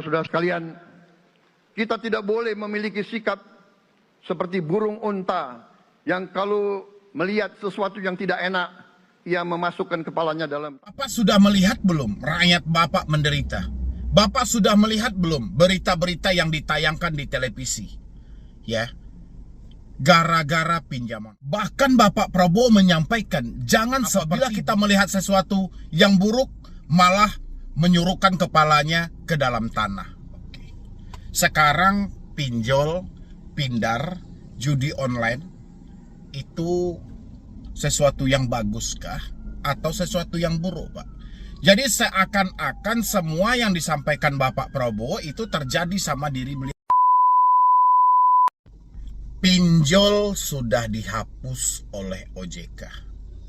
Saudara sekalian, kita tidak boleh memiliki sikap seperti burung unta yang kalau melihat sesuatu yang tidak enak, ia memasukkan kepalanya dalam. Bapak sudah melihat belum rakyat Bapak menderita? Bapak sudah melihat belum berita-berita yang ditayangkan di televisi? Ya, gara-gara pinjaman. Bahkan Bapak Prabowo menyampaikan, jangan apabila kita melihat sesuatu yang buruk, malah menyuruhkan kepalanya ke dalam tanah. Oke. Sekarang pinjol, pindar, judi online itu sesuatu yang baguskah atau sesuatu yang buruk, Pak? Jadi seakan-akan semua yang disampaikan Bapak Prabowo itu terjadi sama diri beliau. Pinjol sudah dihapus oleh OJK.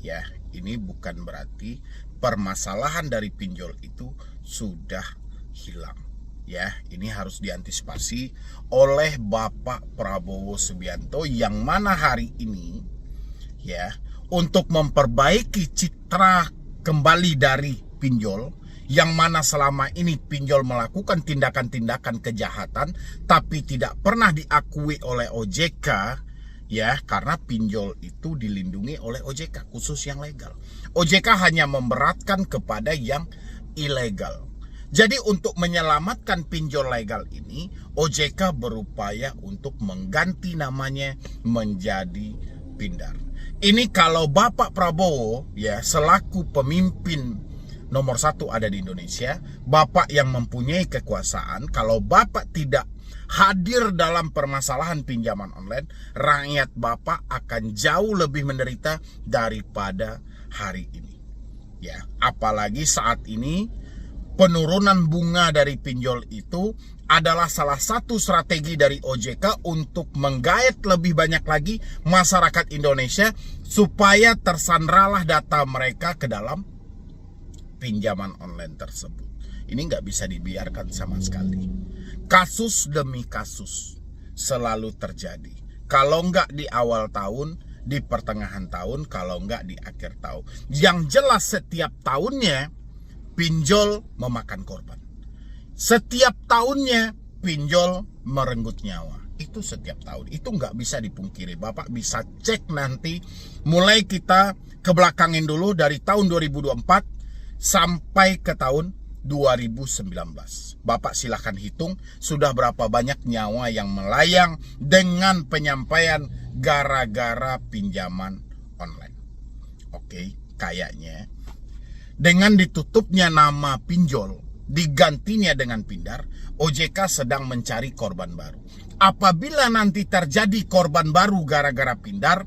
Ya, ini bukan berarti permasalahan dari pinjol itu sudah hilang. Ya, ini harus diantisipasi oleh Bapak Prabowo Subianto yang mana hari ini ya untuk memperbaiki citra kembali dari pinjol yang mana selama ini pinjol melakukan tindakan-tindakan kejahatan tapi tidak pernah diakui oleh OJK ya, karena pinjol itu dilindungi oleh OJK khusus yang legal. OJK hanya memberatkan kepada yang ilegal. Jadi untuk menyelamatkan pinjol legal ini, OJK berupaya untuk mengganti namanya menjadi pindar. Ini kalau Bapak Prabowo ya selaku pemimpin nomor 1 ada di Indonesia, Bapak yang mempunyai kekuasaan, kalau Bapak tidak hadir dalam permasalahan pinjaman online, rakyat Bapak akan jauh lebih menderita daripada hari ini. Ya, apalagi saat ini penurunan bunga dari pinjol itu adalah salah satu strategi dari OJK untuk menggait lebih banyak lagi masyarakat Indonesia supaya tersandralah data mereka ke dalam pinjaman online tersebut. Ini nggak bisa dibiarkan sama sekali. Kasus demi kasus selalu terjadi. Kalau nggak di awal tahun, di pertengahan tahun, kalau nggak di akhir tahun. Yang jelas setiap tahunnya pinjol memakan korban. Setiap tahunnya pinjol merenggut nyawa. Itu setiap tahun. Itu nggak bisa dipungkiri. Bapak bisa cek nanti. Mulai kita kebelakangin dulu dari tahun 2024 sampai ke tahun 2019. Bapak silahkan hitung sudah berapa banyak nyawa yang melayang dengan penyampaian gara-gara pinjaman online. Oke, kayaknya dengan ditutupnya nama pinjol, digantinya dengan pindar, OJK sedang mencari korban baru. Apabila nanti terjadi korban baru gara-gara pindar,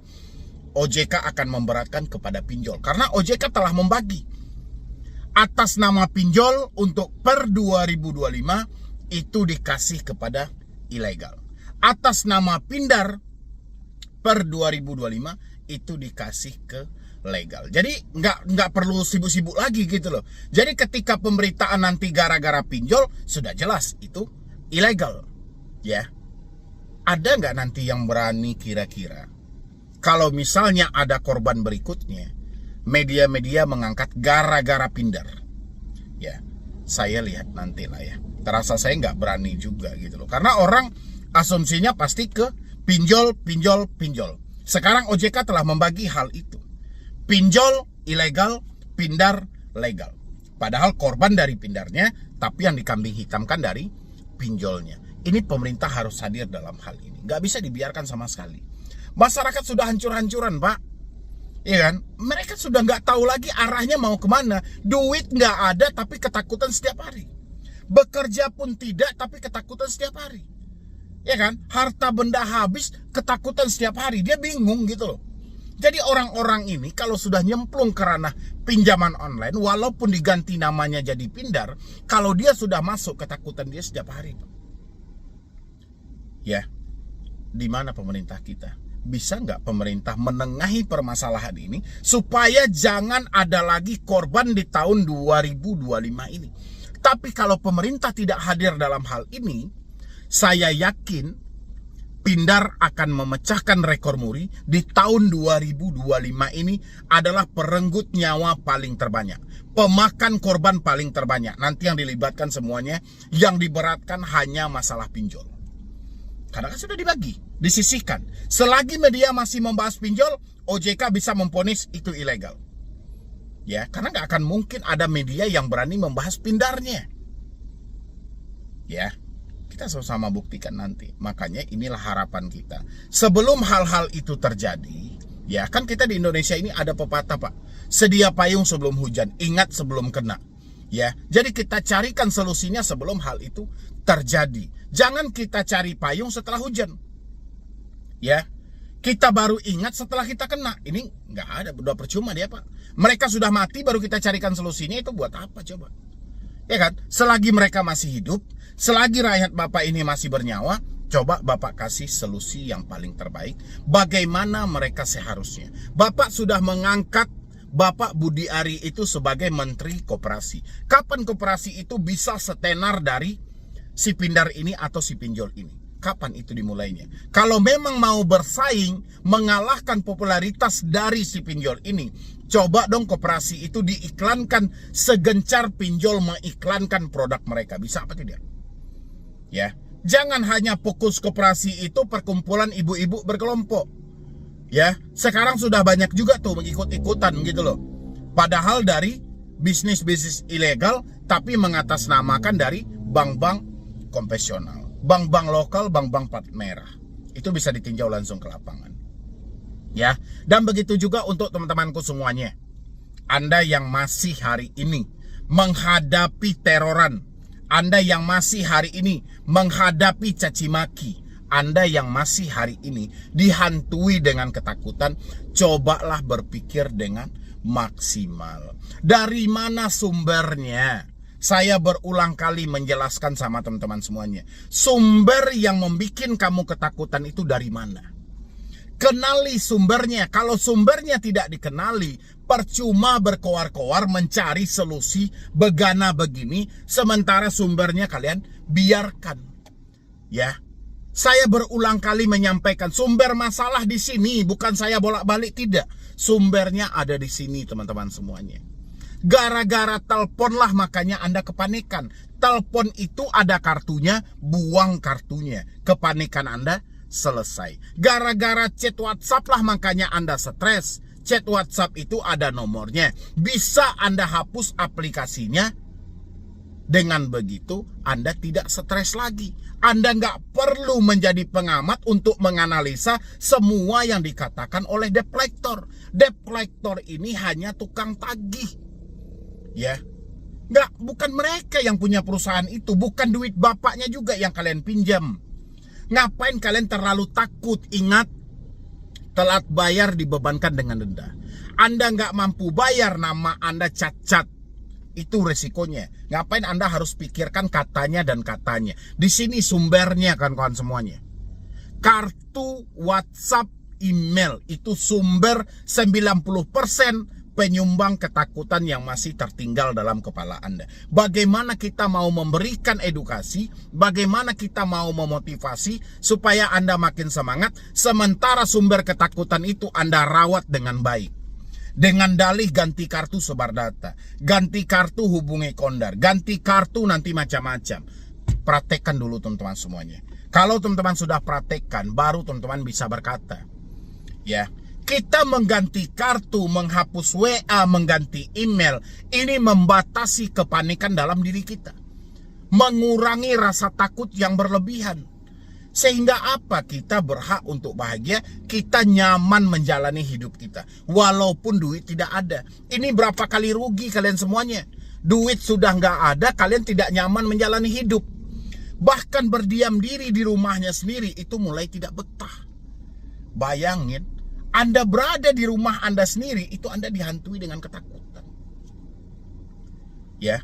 OJK akan memberatkan kepada pinjol. Karena OJK telah membagi atas nama pinjol untuk per 2025 itu dikasih kepada ilegal. Atas nama pindar per 2025 itu dikasih ke legal. Jadi nggak perlu sibuk-sibuk lagi gitu loh. Jadi ketika pemberitaan nanti gara-gara pinjol sudah jelas itu ilegal. Ya. Ada nggak nanti yang berani kira-kira kalau misalnya ada korban berikutnya media-media mengangkat gara-gara pindar? Ya, saya lihat nanti lah ya. Terasa saya nggak berani juga gitu loh. Karena orang asumsinya pasti ke pinjol. Sekarang OJK telah membagi hal itu. Pinjol ilegal, pindar legal. Padahal korban dari pindarnya, tapi yang dikambing hitamkan dari pinjolnya. Ini pemerintah harus hadir dalam hal ini. Nggak bisa dibiarkan sama sekali. Masyarakat sudah hancur-hancuran, Pak. Iya kan? Mereka sudah nggak tahu lagi arahnya mau kemana. Duit nggak ada tapi ketakutan setiap hari. Bekerja pun tidak tapi ketakutan setiap hari. Ya kan? Harta benda habis, ketakutan setiap hari. Dia bingung gitu loh. Jadi orang-orang ini kalau sudah nyemplung ke ranah pinjaman online, walaupun diganti namanya jadi pindar, kalau dia sudah masuk, ketakutan dia setiap hari. Ya, di mana pemerintah kita? Bisa nggak pemerintah menengahi permasalahan ini supaya jangan ada lagi korban di tahun 2025 ini? Tapi kalau pemerintah tidak hadir dalam hal ini, saya yakin Pindar akan memecahkan rekor muri di tahun 2025 ini adalah perenggut nyawa paling terbanyak. Pemakan korban paling terbanyak. Nanti yang dilibatkan semuanya, yang diberatkan hanya masalah pinjol. Karena kan sudah dibagi, disisihkan. Selagi media masih membahas pinjol, OJK bisa memvonis itu ilegal. Ya, karena nggak akan mungkin ada media yang berani membahas pindarnya. Ya. Kita sama-sama buktikan nanti. Makanya inilah harapan kita. Sebelum hal-hal itu terjadi, ya kan kita di Indonesia ini ada pepatah, Pak. Sedia payung sebelum hujan, ingat sebelum kena. Ya, jadi kita carikan solusinya sebelum hal itu terjadi. Jangan kita cari payung setelah hujan. Ya, kita baru ingat setelah kita kena. Ini nggak ada, udah percuma dia, Pak. Mereka sudah mati baru kita carikan solusinya, itu buat apa coba? Ya kan, selagi mereka masih hidup, selagi rakyat Bapak ini masih bernyawa, coba Bapak kasih solusi yang paling terbaik. Bagaimana mereka seharusnya. Bapak sudah mengangkat Bapak Budi Ari itu sebagai Menteri Koperasi. Kapan koperasi itu bisa setenar dari si Pindar ini atau si pinjol ini? Kapan itu dimulainya? Kalau memang mau bersaing, mengalahkan popularitas dari si pinjol ini, coba dong koperasi itu diiklankan segencar pinjol mengiklankan produk mereka. Bisa apa tidak? Ya, jangan hanya fokus koperasi itu perkumpulan ibu-ibu berkelompok. Ya, sekarang sudah banyak juga tuh mengikut-ikutan gitu loh. Padahal dari bisnis-bisnis ilegal tapi mengatasnamakan dari bank-bank konvensional. Bank-bank lokal, bank-bank plat merah. Itu bisa ditinjau langsung ke lapangan. Ya, dan begitu juga untuk teman-temanku semuanya. Anda yang masih hari ini menghadapi teroran, Anda yang masih hari ini menghadapi caci maki, Anda yang masih hari ini dihantui dengan ketakutan, cobalah berpikir dengan maksimal. Dari mana sumbernya? Saya berulang kali menjelaskan sama teman-teman semuanya. Sumber yang membuat kamu ketakutan itu dari mana? Kenali sumbernya. Kalau sumbernya tidak dikenali, percuma berkoar-koar mencari solusi begana begini, sementara sumbernya kalian biarkan. Ya, saya berulang kali menyampaikan sumber masalah di sini, bukan saya bolak-balik, tidak. Sumbernya ada di sini, teman-teman semuanya. Gara-gara teleponlah makanya Anda kepanikan. Telepon itu ada kartunya, buang kartunya. Kepanikan Anda selesai. Gara-gara chat WhatsApp lah makanya Anda stres. Chat WhatsApp itu ada nomornya. Bisa Anda hapus aplikasinya. Dengan begitu Anda tidak stres lagi. Anda nggak perlu menjadi pengamat untuk menganalisa semua yang dikatakan oleh debt collector. Debt collector ini hanya tukang tagih. Ya, bukan mereka yang punya perusahaan itu, bukan duit bapaknya juga yang kalian pinjam. Ngapain kalian terlalu takut? Ingat, telat bayar dibebankan dengan denda. Anda nggak mampu bayar, nama Anda cacat. Itu resikonya. Ngapain Anda harus pikirkan katanya dan katanya? Di sini sumbernya kan kawan semuanya. Kartu, WhatsApp, email itu sumber 90% penyumbang ketakutan yang masih tertinggal dalam kepala Anda. Bagaimana kita mau memberikan edukasi, bagaimana kita mau memotivasi supaya Anda makin semangat, sementara sumber ketakutan itu Anda rawat dengan baik. Dengan dalih ganti kartu sebar data, ganti kartu hubungi Kondar, ganti kartu nanti macam-macam. Praktekkan dulu teman-teman semuanya. Kalau teman-teman sudah praktekkan, baru teman-teman bisa berkata, ya, kita mengganti kartu, menghapus WA, mengganti email, ini membatasi kepanikan dalam diri kita. Mengurangi rasa takut yang berlebihan. Sehingga apa? Kita berhak untuk bahagia, kita nyaman menjalani hidup kita. Walaupun duit tidak ada. Ini berapa kali rugi kalian semuanya. Duit sudah nggak ada, kalian tidak nyaman menjalani hidup. Bahkan berdiam diri di rumahnya sendiri, itu mulai tidak betah. Bayangin, Anda berada di rumah Anda sendiri, itu Anda dihantui dengan ketakutan. Ya,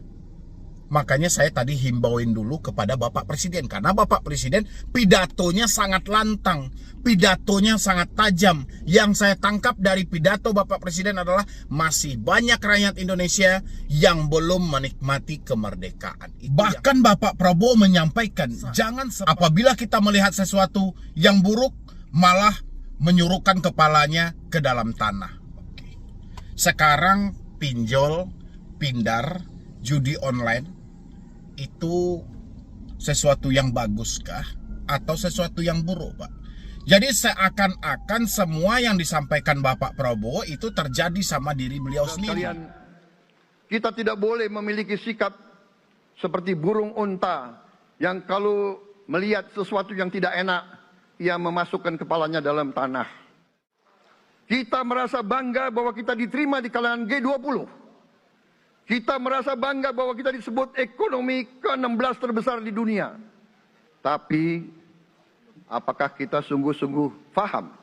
Makanya saya tadi himbauin dulu kepada Bapak Presiden, karena Bapak Presiden pidatonya sangat lantang, pidatonya sangat tajam. Yang saya tangkap dari pidato Bapak Presiden adalah masih banyak rakyat Indonesia yang belum menikmati kemerdekaan. Bahkan Bapak Prabowo menyampaikan, jangan apabila kita melihat sesuatu yang buruk malah menyuruhkan kepalanya ke dalam tanah. Oke. Sekarang pinjol, pindar, judi online itu sesuatu yang baguskah atau sesuatu yang buruk, Pak? Jadi seakan-akan semua yang disampaikan Bapak Prabowo itu terjadi sama diri beliau sendiri. Kita tidak boleh memiliki sikap seperti burung unta yang kalau melihat sesuatu yang tidak enak, ia memasukkan kepalanya dalam tanah. Kita merasa bangga bahwa kita diterima di kalangan G20. Kita merasa bangga bahwa kita disebut ekonomi ke-16 terbesar di dunia. Tapi, apakah kita sungguh-sungguh faham?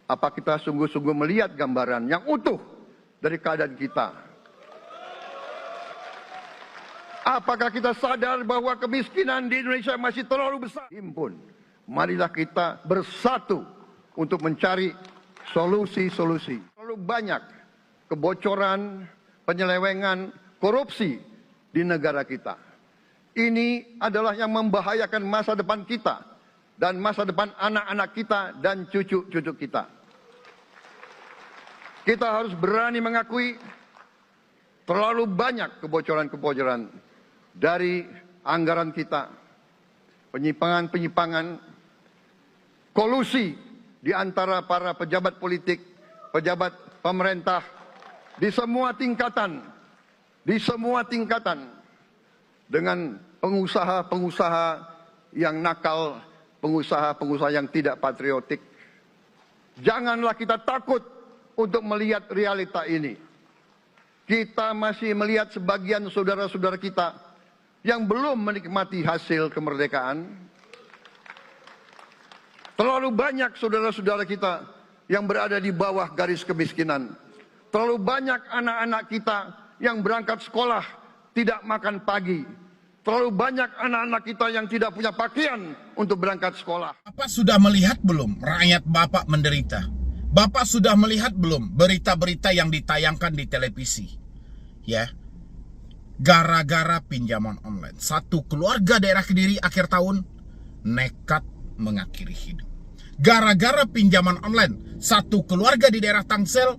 Apa kita sungguh-sungguh melihat gambaran yang utuh dari keadaan kita? Apakah kita sadar bahwa kemiskinan di Indonesia masih terlalu besar? Himpun, marilah kita bersatu untuk mencari solusi-solusi. Terlalu banyak kebocoran, penyelewengan, korupsi di negara kita. Ini adalah yang membahayakan masa depan kita dan masa depan anak-anak kita dan cucu-cucu kita. Kita harus berani mengakui terlalu banyak kebocoran-kebocoran dari anggaran kita, penyimpangan-penyimpangan, kolusi di antara para pejabat politik, pejabat pemerintah, di semua tingkatan dengan pengusaha-pengusaha yang nakal, pengusaha-pengusaha yang tidak patriotik. Janganlah kita takut untuk melihat realita ini. Kita masih melihat sebagian saudara-saudara kita yang belum menikmati hasil kemerdekaan. Terlalu banyak saudara-saudara kita yang berada di bawah garis kemiskinan. Terlalu banyak anak-anak kita yang berangkat sekolah tidak makan pagi. Terlalu banyak anak-anak kita yang tidak punya pakaian untuk berangkat sekolah. Bapak sudah melihat belum rakyat Bapak menderita? Bapak sudah melihat belum berita-berita yang ditayangkan di televisi? Ya, gara-gara pinjaman online. Satu keluarga daerah Kediri akhir tahun nekat mengakhiri hidup. Gara-gara pinjaman online, satu keluarga di daerah Tangsel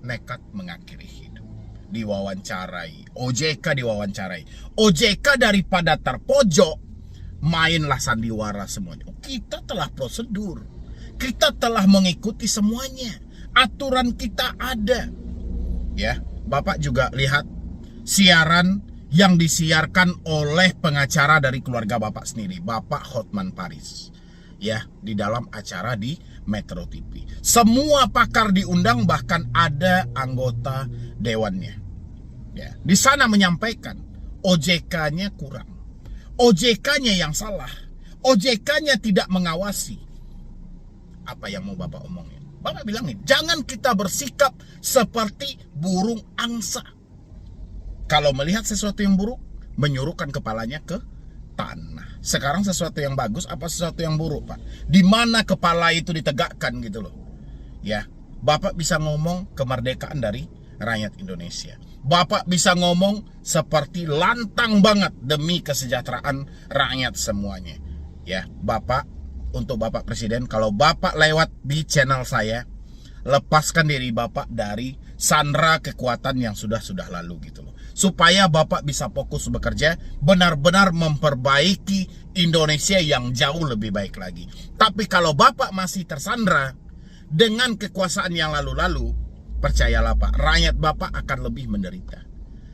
nekat mengakhiri hidup. Diwawancarai, OJK diwawancarai. OJK daripada terpojok, mainlah sandiwara semuanya. Kita telah prosedur, kita telah mengikuti semuanya. Aturan kita ada. Ya, Bapak juga lihat siaran yang disiarkan oleh pengacara dari keluarga Bapak sendiri, Bapak Hotman Paris. Ya, di dalam acara di Metro TV. Semua pakar diundang, bahkan ada anggota dewannya. Ya, di sana menyampaikan OJK-nya kurang. OJK-nya yang salah. OJK-nya tidak mengawasi. Apa yang mau Bapak omongin? Bapak bilangin, jangan kita bersikap seperti burung angsa. Kalau melihat sesuatu yang buruk, menyuruhkan kepalanya ke tanah. Sekarang sesuatu yang bagus apa sesuatu yang buruk, Pak? Di mana kepala itu ditegakkan gitu loh. Ya, Bapak bisa ngomong kemerdekaan dari rakyat Indonesia. Bapak bisa ngomong seperti lantang banget demi kesejahteraan rakyat semuanya. Ya, Bapak, untuk Bapak Presiden, kalau Bapak lewat di channel saya, lepaskan diri Bapak dari sandera kekuatan yang sudah lalu gitu loh. Supaya Bapak bisa fokus bekerja, benar-benar memperbaiki Indonesia yang jauh lebih baik lagi. Tapi kalau Bapak masih tersandera dengan kekuasaan yang lalu-lalu, percayalah Pak, rakyat Bapak akan lebih menderita.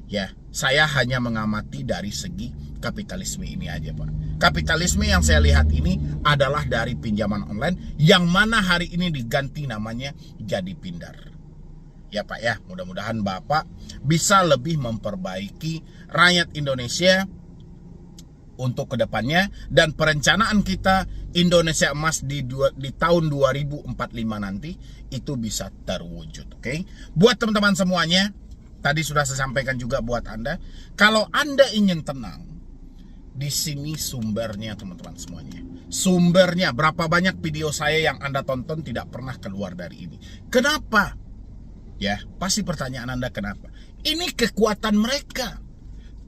Ya, saya hanya mengamati dari segi kapitalisme ini aja Pak. Kapitalisme yang saya lihat ini adalah dari pinjaman online, yang mana hari ini diganti namanya jadi pindar. Ya Pak ya, mudah-mudahan Bapak bisa lebih memperbaiki rakyat Indonesia untuk kedepannya, dan perencanaan kita Indonesia emas di tahun 2045 nanti itu bisa terwujud. Oke? Buat teman-teman semuanya, tadi sudah saya sampaikan juga buat Anda. Kalau Anda ingin tenang, di sini sumbernya teman-teman semuanya. Sumbernya, berapa banyak video saya yang Anda tonton tidak pernah keluar dari ini. Kenapa? Ya, pasti pertanyaan Anda kenapa. Ini kekuatan mereka.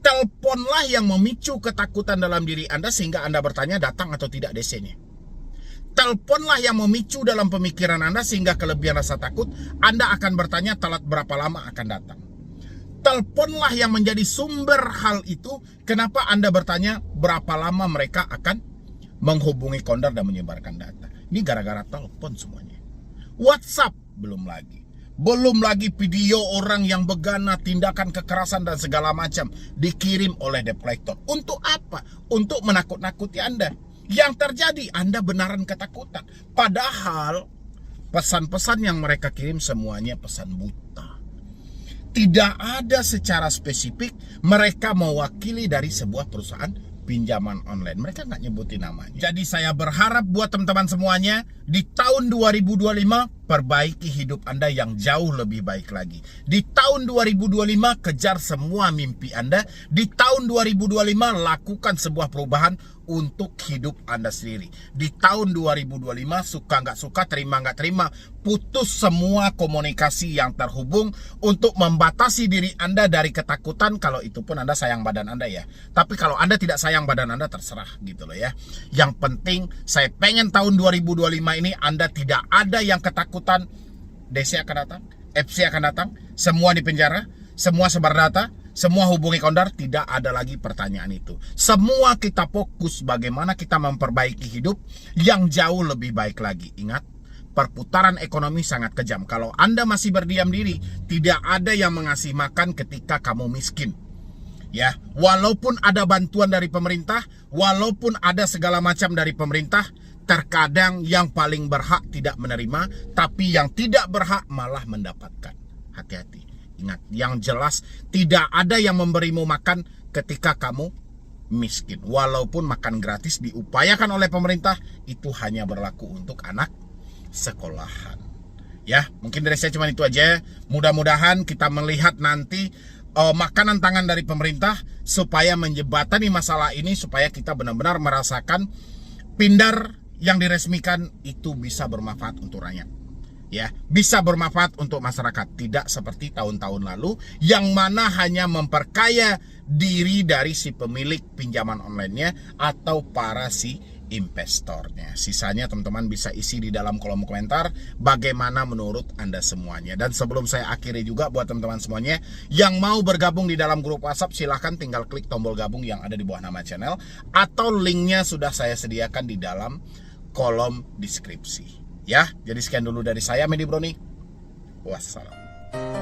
Teleponlah yang memicu ketakutan dalam diri Anda sehingga Anda bertanya datang atau tidak DC-nya. Teleponlah yang memicu dalam pemikiran Anda sehingga kelebihan rasa takut Anda akan bertanya telat berapa lama akan datang. Teleponlah yang menjadi sumber hal itu kenapa Anda bertanya berapa lama mereka akan menghubungi Kondar dan menyebarkan data. Ini gara-gara telepon semuanya. WhatsApp belum lagi. Belum lagi video orang yang begana, tindakan kekerasan dan segala macam dikirim oleh debt collector. Untuk apa? Untuk menakut-nakuti Anda. Yang terjadi Anda benaran ketakutan. Padahal pesan-pesan yang mereka kirim semuanya pesan buta. Tidak ada secara spesifik mereka mewakili dari sebuah perusahaan pinjaman online. Mereka nggak nyebutin namanya. Jadi saya berharap buat teman-teman semuanya di tahun 2025 perbaiki hidup Anda yang jauh lebih baik lagi. Di tahun 2025 kejar semua mimpi Anda. Di tahun 2025 lakukan sebuah perubahan untuk hidup Anda sendiri. Di tahun 2025 suka nggak suka, terima nggak terima, putus semua komunikasi yang terhubung untuk membatasi diri Anda dari ketakutan. Kalau itu pun Anda sayang badan Anda ya. Tapi kalau Anda tidak sayang badan Anda terserah gitu loh ya. Yang penting saya pengen tahun 2025 ini Anda tidak ada yang ketakutan. DC akan datang, FC akan datang, semua di penjara, semua sebar data, semua hubungi Kondar, tidak ada lagi pertanyaan itu. Semua kita fokus bagaimana kita memperbaiki hidup yang jauh lebih baik lagi. Ingat, perputaran ekonomi sangat kejam. Kalau Anda masih berdiam diri, tidak ada yang mengasih makan ketika kamu miskin. Ya, walaupun ada bantuan dari pemerintah, walaupun ada segala macam dari pemerintah, terkadang yang paling berhak tidak menerima, tapi yang tidak berhak malah mendapatkan. Hati-hati. Ingat, yang jelas tidak ada yang memberimu makan ketika kamu miskin. Walaupun makan gratis diupayakan oleh pemerintah, itu hanya berlaku untuk anak sekolahan. Ya, mungkin dari saya cuma itu aja. Mudah-mudahan kita melihat nanti makanan tangan dari pemerintah supaya menjembatani masalah ini, supaya kita benar-benar merasakan Pindar yang diresmikan itu bisa bermanfaat untuk rakyat. Ya, bisa bermanfaat untuk masyarakat, tidak seperti tahun-tahun lalu yang mana hanya memperkaya diri dari si pemilik pinjaman online-nya atau para si investornya. Sisanya teman-teman bisa isi di dalam kolom komentar bagaimana menurut Anda semuanya. Dan sebelum saya akhiri juga buat teman-teman semuanya yang mau bergabung di dalam grup WhatsApp, silahkan tinggal klik tombol gabung yang ada di bawah nama channel atau linknya sudah saya sediakan di dalam kolom deskripsi. Ya, jadi sekian dulu dari saya, Medi Broni. Wassalam.